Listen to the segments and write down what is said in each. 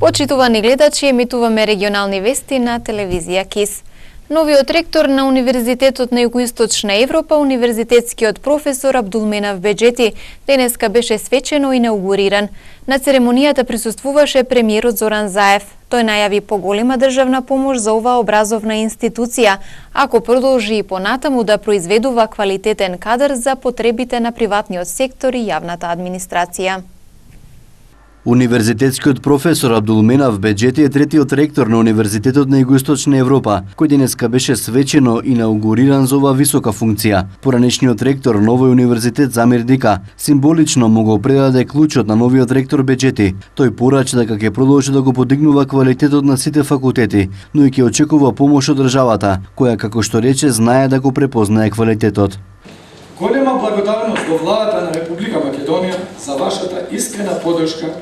Почитувани гледачи, емитуваме регионални вести на телевизија КИС. Новиот ректор на Универзитетот на Југоисточна Европа, универзитетскиот професор Абдулменав Беџети, денеска беше свечено инаугуриран. На церемонијата присуствуваше премиерот Зоран Заев. Тој најави поголема државна помош за оваа образовна институција, ако продолжи и понатаму да произведува квалитетен кадар за потребите на приватниот сектор и јавната администрација. Универзитетскиот професор Абдулменав Беџети е третиот ректор на Универзитетот на Југоисточна Европа, кој денеска беше свечено инаугуриран за оваа висока функција. Поранешниот ректор новој универзитет Замир Дика символично му го предаде клучот на новиот ректор Беџети. Тој порача дека ќе продолжи да го подигнува квалитетот на сите факултети, но и ќе очекува помош од државата, која, како што рече, знае да го препознае квалитетот. Голема благодарност до владата на Република Македонија за вашата искрена поддршка,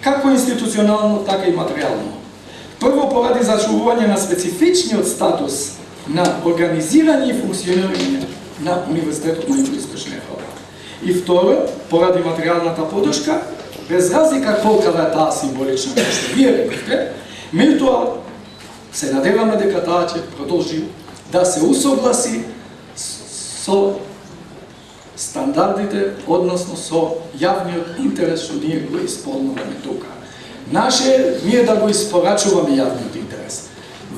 како институционално, така и материјално. Прво поради зачувување на специфичниот статус на организирање и функционирање на Универзитетот на Југоисточна Европа. И второ, поради материјалната поддршка, без разлика колка е таа символична, како што вие рековте, меѓутоа се надеваме дека таа ќе продолжи да се усогласи со стандардите, односно со јавниот интерес што ние го исполнуваме тука. Наше ние да го испорачуваме јавниот интерес.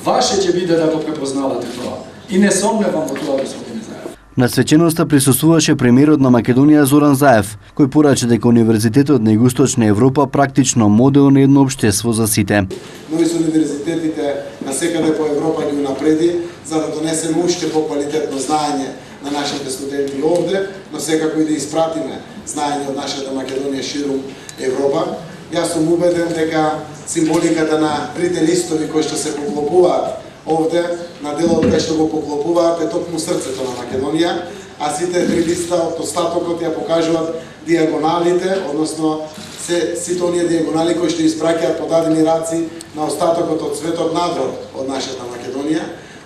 Ваше ќе биде да го препознавате тоа. И не сомневам во тоа, господин Заев. На свеченоста присуствуваше премиерот на Македонија Зоран Заев, кој порача дека Универзитетот на Југоисточна Европа практично модел на едно општество за сите. Нови со универзитетите на секаде по Европа ги унапреди, за да донесеме уште по-квалитетно знаење на нашите студенти овде, но секако и да испратиме знаење од нашата Македонија ширум Европа. Јас сум убеден дека символиката на трите листови кои што се поклопуваат овде, на делот кај што го поклопуваат е токму срцето на Македонија, а сите три листа од остатокот ја покажуваат диагоналите, односно сите оние диагонали кои што испраќаат подадени раци на остатокот од светот надвор од нашата Македонија.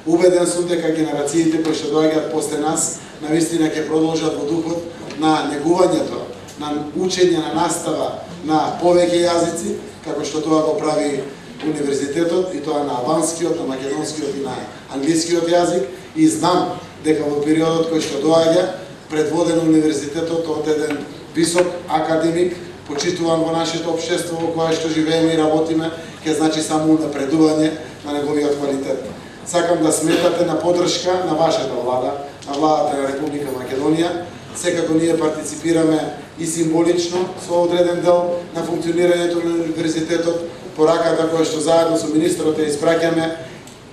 Убеден сум дека генерациите кои што доаѓаат после нас навистина ќе продолжат во духот на негувањето, на учење, на настава на повеќе јазици, како што тоа го прави универзитетот, и тоа на албанскиот, на македонскиот и на англискиот јазик, и знам дека во периодот кој што доаѓа, предводен универзитетот од еден висок академик, почитуван во нашето општество во кое што живееме и работиме, ќе значи само напредување на неговиот квалитет. Сакам да сметате на поддршка на вашата влада, на владата на Република Македонија. Секако ние партиципираме и символично со одреден дел на функционирањето на универзитетот, пораката која што заедно со министрот ја испраќаме,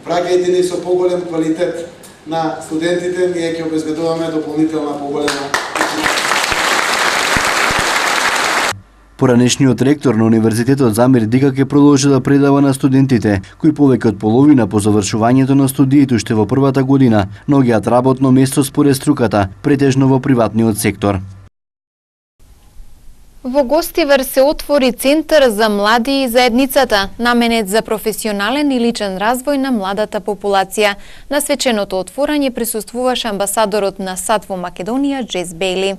праќајте ни со поголем квалитет на студентите, ние ќе обезбедуваме дополнителна поголема. Поранешниот ректор на Универзитетот Замир Дика ќе продолжи да предава на студентите, кои повеќе од половина по завршувањето на студиите уште во првата година наоѓаат работно место според струката, претежно во приватниот сектор. Во Гостивар се отвори Центар за млади и заедницата, наменет за професионален и личен развој на младата популација. На свеченото отворање присуствуваше амбасадорот на САД во Македонија Джес Бейли.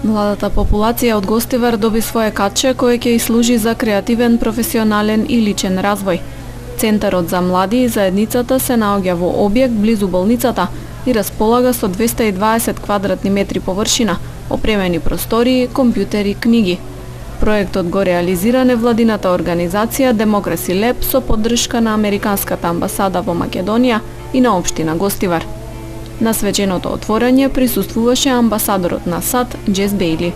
Младата популација од Гостивар доби свое катче кое ќе и служи за креативен, професионален и личен развој. Центарот за млади и заедницата се наоѓа во објект близу болницата и располага со 220 квадратни метри површина, опремени простории, компјутери, книги. Проектот го реализира невладината организација Democracy Lab со поддршка на Американската амбасада во Македонија и на општина Гостивар. На свеченото отворање присуствуваше амбасадорот на САД Джес Бейли.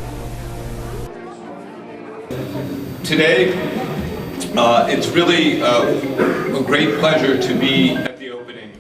Today, it's really a great pleasure to be at the opening.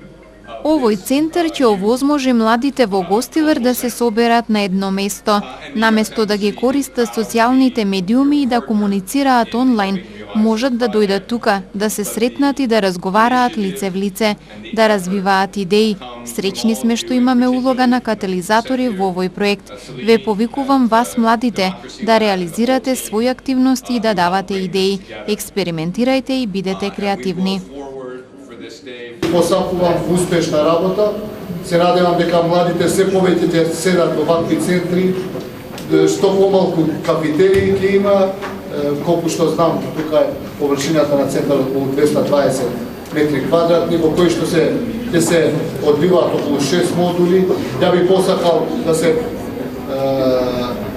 Овој центар ќе овозможи младите во Гостивар да се соберат на едно место, наместо да ги користат социјалните медиуми и да комуницираат онлайн, можат да дојдат тука, да се сретнат и да разговараат лице в лице, да развиваат идеи. Среќни сме што имаме улога на катализатори во овој проект. Ве повикувам вас, младите, да реализирате своји активности и да давате идеи. Експериментирајте и бидете креативни. Посакувам успешна работа. Се надевам дека младите се повеќе ќе седат во вакви центри, што помалку кафетерии ќе има, колку што знам, тука е површината на центарот околу 220 метри квадратни, во кои што се одвиваат околу 6 модули. Ја би посакал да се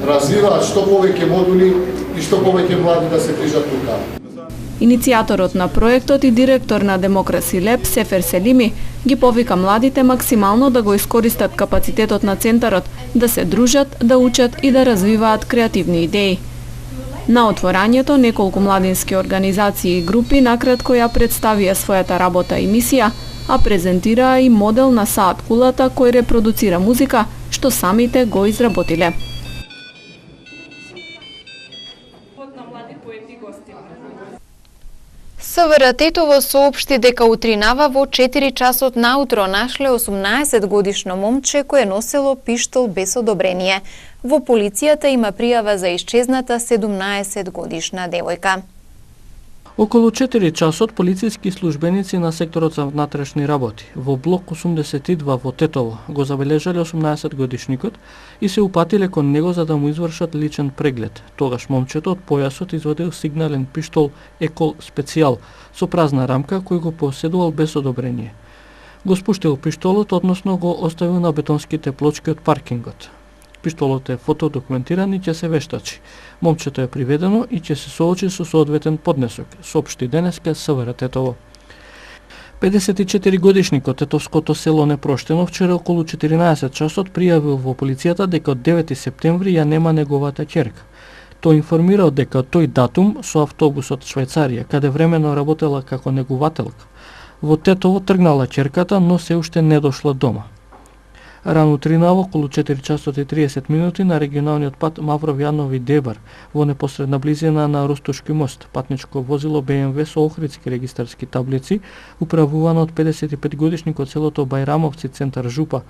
развиваат што повеќе модули и што повеќе млади да се движат тука. Иницијаторот на проектот и директор на Democracy Lab, Сефер Селими, ги повика младите максимално да го искористат капацитетот на центарот, да се дружат, да учат и да развиваат креативни идеи. На отворањето, неколку младински организации и групи накратко ја представија својата работа и мисија, а презентираа и модел на саат кулата кој репродуцира музика, што самите го изработиле. СВРТ-тово соопшти дека утринава во 4 часот наутро нашле 18 годишно момче кое носело пиштол без одобрение. Во полицијата има пријава за исчезната 17 годишна девојка. Околу 4 часот полициски службеници на секторот за внатрешни работи во блок 82 во Тетово го забележале 18 годишникот и се упатиле кон него за да му извршат личен преглед. Тогаш момчето од појасот извадил сигнален пиштол Екол Специјал со празна рамка кој го поседувал без одобрение. Го спуштил пиштолот, односно го оставил на бетонските плочки од паркингот. Пиштолот е фотодокументиран и ќе се вештачи. Момчето е приведено и ќе се соочи со соодветен поднесок, соопшти денеска СВРТ-тово. 54 годишникот тетовското село Непроштено вчера околу 14 часот пријавил во полицијата дека од 9 септември ја нема неговата ќерка. Тој информирал дека тој датум со автобусот Швајцарија, каде времено работела како негувателка. Во Тетово тргнала ќерката, но се уште не дошла дома. Рано утринава околу 4 часот и 30 минути на регионалниот пат Мавров Јанови Дебар во непосредна близина на Ростушки мост. Патничко возило БМВ со охридски регистарски таблици, управувано од 55 годишник од селото Бајрамовци, центар Жупа,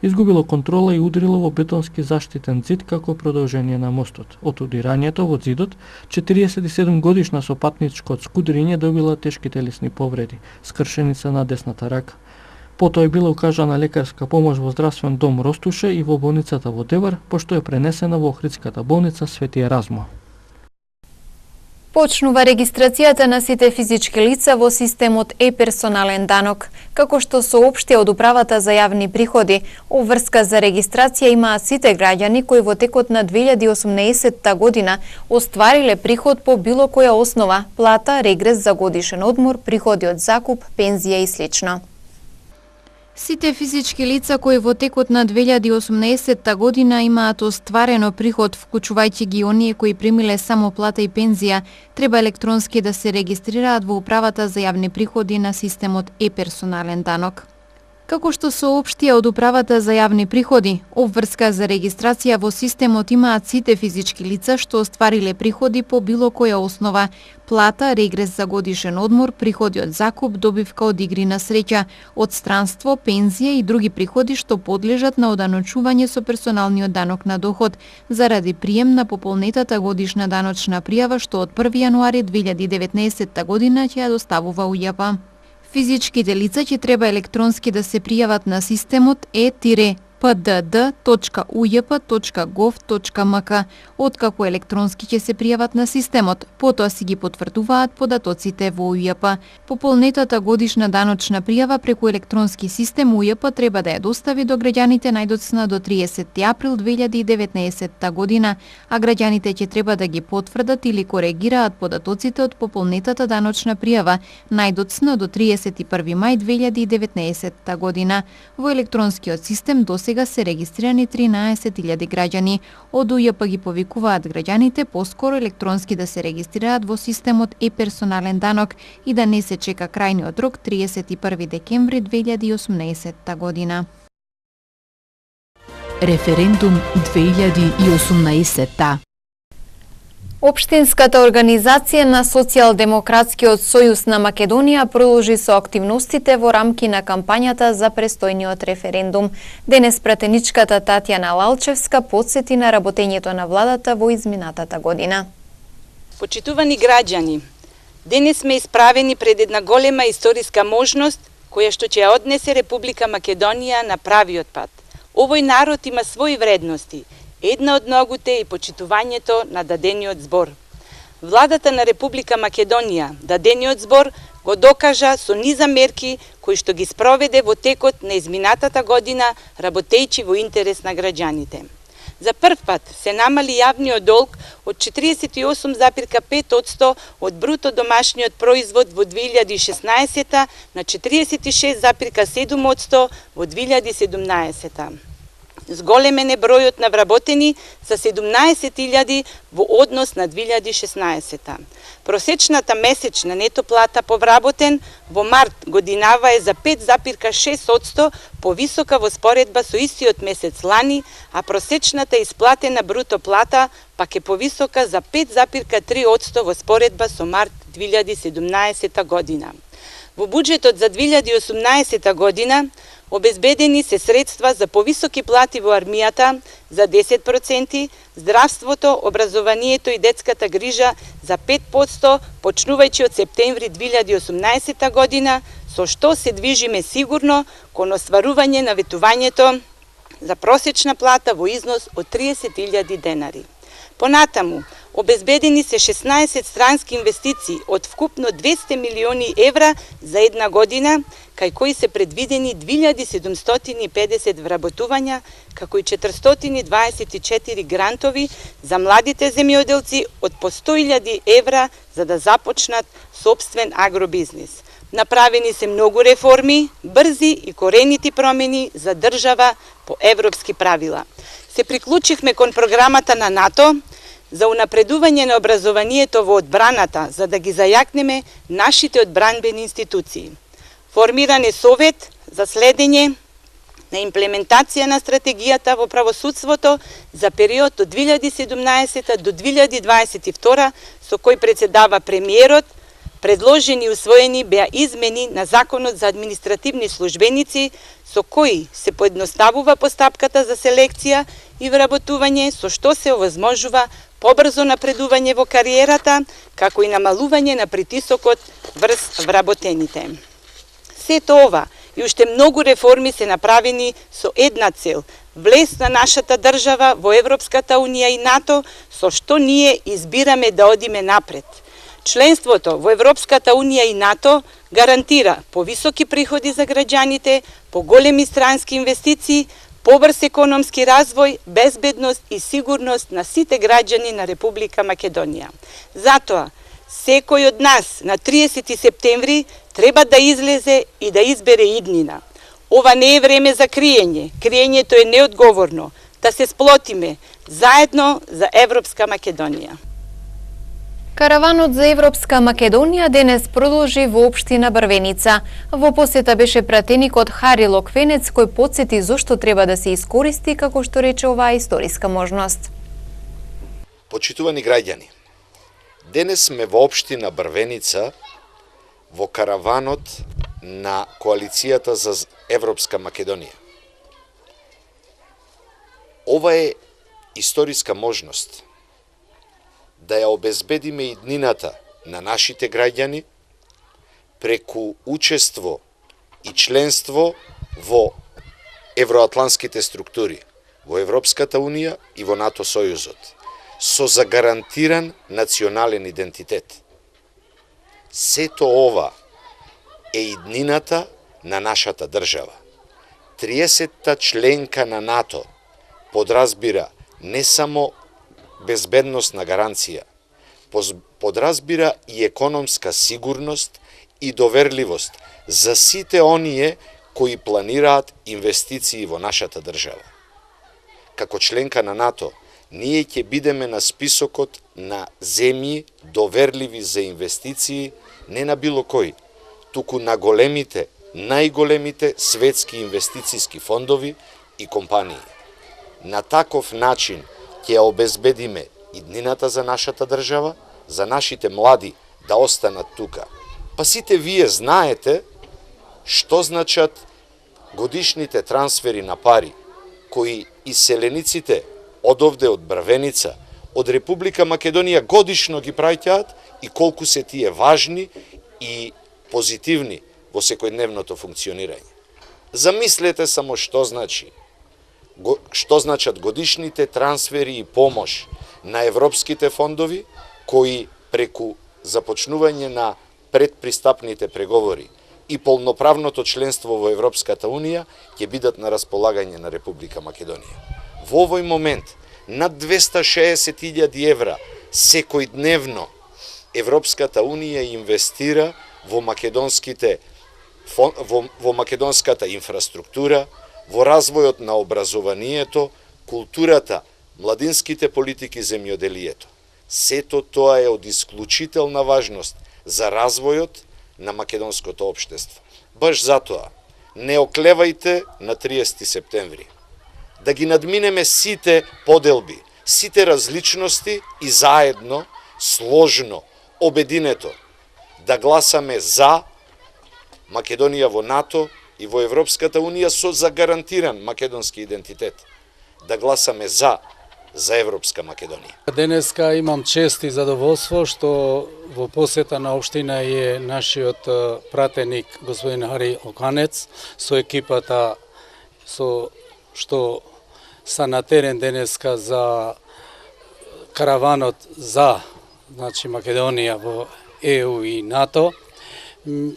изгубило контрола и удрило во бетонски заштитен зид како продолжение на мостот. Од удирањето во зидот, 47 годишна со патничко скудриње добила тешки телесни повреди, скршеница на десната рака. Потоа е била укажана лекарска помош во здравствен дом Ростуше и во болницата во Девар, пошто е пренесена во Охридската болница Свети Еразмо. Почнува регистрацијата на сите физички лица во системот е-персонален данок. Како што соопшти од Управата за јавни приходи, обврска за регистрација имаат сите граѓани кои во текот на 2018 година оствариле приход по било која основа, плата, регрес за годишен одмор, приходи од закуп, пензија и слично. Сите физички лица кои во текот на 2018 година имаат остварено приход, вклучувајќи ги оние кои примиле само плата и пензија, треба електронски да се регистрираат во Управата за јавни приходи на системот е-персонален данок. Како што соопштија од Управата за јавни приходи, обврска за регистрација во системот имаат сите физички лица што оствариле приходи по било која основа, плата, регрес за годишен одмор, приходи од закуп, добивка од игри на среќа, од странство, пензија и други приходи што подлежат на оданочување со персоналниот данок на доход заради прием на пополнетата годишна даночна пријава што од 1 јануари 2019 година ќе ја доставува УЈП. Физичките лица ќе треба електронски да се пријават на системот e-pdd.ujp.gov.mk, откако електронски ќе се пријават на системот, потоа си ги потврдуваат податоците во УЈП. Пополнетата годишна даночна пријава преку електронски систем УЈП треба да ја достави до граѓаните најдоцна до 30 април 2019 година, а граѓаните ќе треба да ги потврдат или коригираат податоците од пополнетата даночна пријава најдоцна до 31 мај 2019 година. Во електронскиот систем досега се регистрирани 13.000 граѓани. Од УЈП ги повикуваат граѓаните поскоро електронски да се регистрираат во системот е-персонален данок и да не се чека крајниот рок 31 декември 2018 година. Референдум 2018. Општинската организација на Социјалдемократскиот сојуз на Македонија продолжи со активностите во рамки на кампањата за престојниот референдум. Денес пратеничката Татјана Лалчевска подсети на работењето на владата во изминатата година. Почитувани граѓани, денес сме исправени пред една голема историска можност која што ќе ја однесе Република Македонија на правиот пат. Овој народ има своји вредности, една од многуте и почитувањето на дадениот збор. Владата на Република Македонија, дадениот збор, го докажа со низа мерки кои што ги спроведе во текот на изминатата година, работејќи во интерес на граѓаните. За прв пат се намали јавниот долг од 48,5% од бруто домашниот производ во 2016 на 46,7% во 2017. Зголемен е бројот на вработени за 17.000 во однос на 2016. Просечната месечна нето плата по вработен во март годинава е за 5,6% повисока во споредба со истиот месец лани, а просечната исплатена бруто плата пак е повисока за 5,3% во споредба со март 2017 година. Во буџетот за 2018 година обезбедени се средства за повисоки плати во армијата за 10%, здравството, образованието и детската грижа за 5%, почнувајќи од септември 2018 година, со што се движиме сигурно кон остварување на ветувањето за просечна плата во износ од 30.000 денари. Понатаму, обезбедени се 16 странски инвестиции од вкупно 200 милиони евра за една година, кај кои се предвидени 2750 вработувања, како и 424 грантови за младите земјоделци од по 100.000 евра за да започнат сопствен агробизнис. Направени се многу реформи, брзи и коренити промени за држава по европски правила. Се приклучивме кон програмата на НАТО за унапредување на образованието во одбраната, за да ги зајакнеме нашите одбранбени институции. Формиран е совет за следење на имплементација на стратегијата во правосудството за период од 2017 до 2022, со кој председава премиерот. Предложени и усвоени беа измени на Законот за административни службеници, со кои се поедноставува постапката за селекција и вработување, со што се овозможува побрзо напредување во кариерата, како и намалување на притисокот врз вработените. Сето ова и уште многу реформи се направени со една цел – влез на нашата држава во Европската Унија и НАТО, со што ние избираме да одиме напред. Членството во Европската Унија и НАТО гарантира повисоки приходи за граѓаните, поголеми странски инвестиции, побрз економски развој, безбедност и сигурност на сите граѓани на Република Македонија. Затоа, секој од нас на 30 септември треба да излезе и да избере иднина. Ова не е време за криење. Криењето е неодговорно. Да се сплотиме заедно за Европска Македонија. Караванот за Европска Македонија денес продолжи во општина Брвеница. Во посета беше пратеникот Хари Локвенец, кој потсети зошто треба да се искористи, како што рече, оваа историска можност. Почитувани граѓани, денес сме во општина Брвеница во караванот на Коалицијата за Европска Македонија. Ова е историска можност да ја обезбедиме иднината на нашите граѓани преку учество и членство во евроатланските структури, во Европската Унија и во НАТО Сојузот, со загарантиран национален идентитет. Сето ова е иднината на нашата држава. 30-та членка на НАТО подразбира не само безбедносна гаранција, подразбира и економска сигурност и доверливост за сите оние кои планираат инвестиции во нашата држава. Како членка на НАТО, ние ќе бидеме на списокот на земји доверливи за инвестиции не на било кој, туку на големите, најголемите светски инвестициски фондови и компании. На таков начин ќе обезбедиме иднината за нашата држава, за нашите млади да останат тука. Па сите вие знаете што значат годишните трансфери на пари, кои иселениците од овде од Брвеница, од Република Македонија годишно ги праќаат и колку се тие важни и позитивни во секојдневното функционирање. Замислете само што значат годишните трансфери и помош на европските фондови, кои преку започнување на предпристапните преговори и полноправното членство во Европската Унија ќе бидат на располагање на Република Македонија. Во овој момент над 260.000 евра секојдневно Европската Унија инвестира во македонската инфраструктура, во развојот на образованието, културата, младинските политики, земјоделието. Сето тоа е од исклучителна важност за развојот на македонското општество. Баш затоа, не оклевајте на 30 септември. Да ги надминеме сите поделби, сите различности и заедно, сложно, обединето, да гласаме за Македонија во НАТО и во Европската Унија со загарантиран македонски идентитет. Да гласаме за Европска Македонија. Денеска имам чест и задоволство што во посета на општина е нашиот пратеник господин Хари Оканец со екипата што са на терен денеска за караванот за Македонија во ЕУ и НАТО.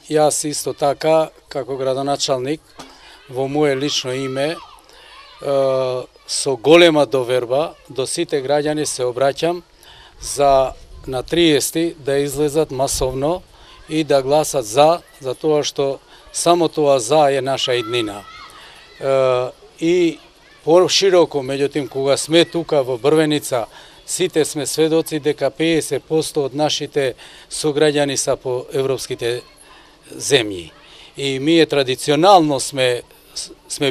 Јас исто така, како градоначалник, во моје лично име, со голема доверба до сите граѓани се обраќам за на 30 да излезат масовно и да гласат за тоа што само тоа за е наша иднина. И пошироко, меѓутоа, кога сме тука во Брвеница, сите сме сведоци дека 50% од нашите сограѓани са по европските земји. И ние традиционално сме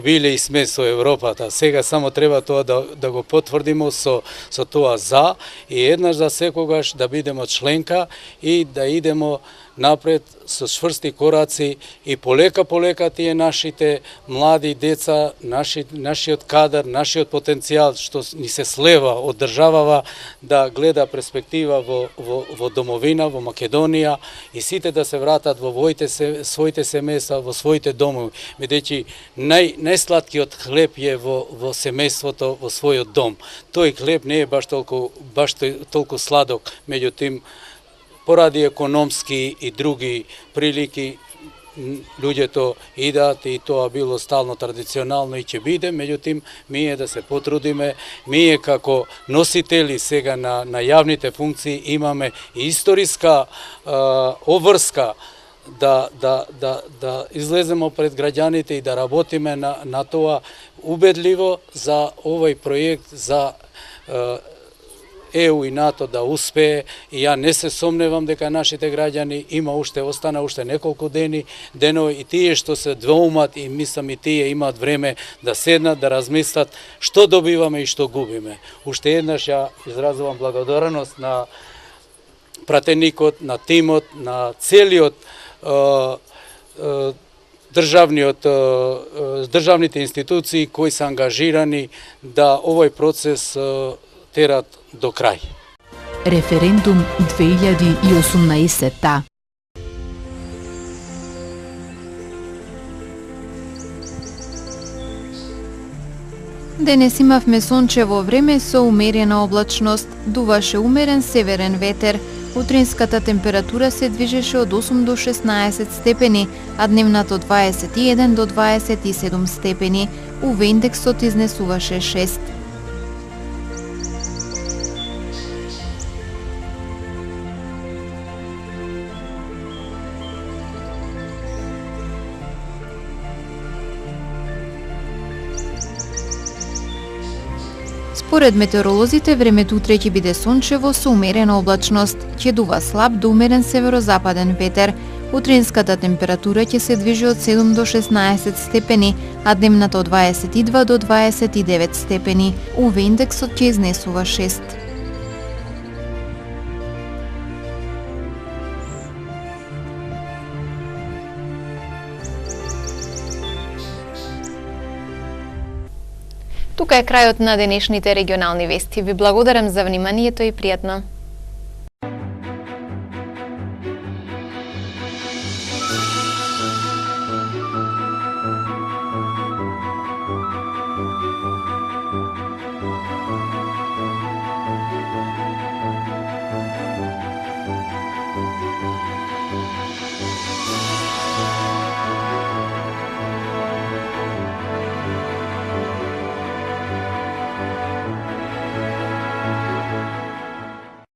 били и сме со Европата. Сега само треба тоа да го потврдиме со тоа за и еднаш за секогаш да бидеме членка и да идеме напред со чврсти кораци и полека тие нашите млади деца, нашиот кадар, нашиот потенцијал што ни се слева од државава да гледа перспектива во домовина, во Македонија и сите да се вратат во своите семејства, во своите домови, бидејќи најсладкиот хлеб е во семејството, во својот дом. Тој хлеб не е баш толку сладок, меѓутоа поради економски и други прилики луѓето идат и тоа било стално традиционално и ќе биде, меѓутоа ние да се потрудиме, ние како носители сега на јавните функции имаме историска обврска да излеземе пред граѓаните и да работиме на тоа убедливо за овој проект за ЕУ и НАТО да успее и ја не се сомневам дека нашите граѓани остана уште неколку денови и тие што се двоумат и мислам и тие имаат време да седнат, да размислат што добиваме и што губиме. Уште еднаш ја изразувам благодарност на пратеникот, на тимот, на целиот државните институции кои се ангажирани да овој процес терат до крај. Референдум 2018. Денес имавме сончево време со умерена облачност, дуваше умерен северен ветер. Утринската температура се движеше од 8 до 16 степени, а дневната од 21 до 27 степени. УВ индексот изнесуваше 6. Според метеоролозите, времето утре ќе биде сончево со умерена облачност, ќе дува слаб до умерен северозападен ветер. Утринската температура ќе се движи од 7 до 16 степени, а дневната од 22 до 29 степени. УВ индексот ќе изнесува 6. Тука е крајот на денешните регионални вести. Ви благодарам за вниманието и пријатно.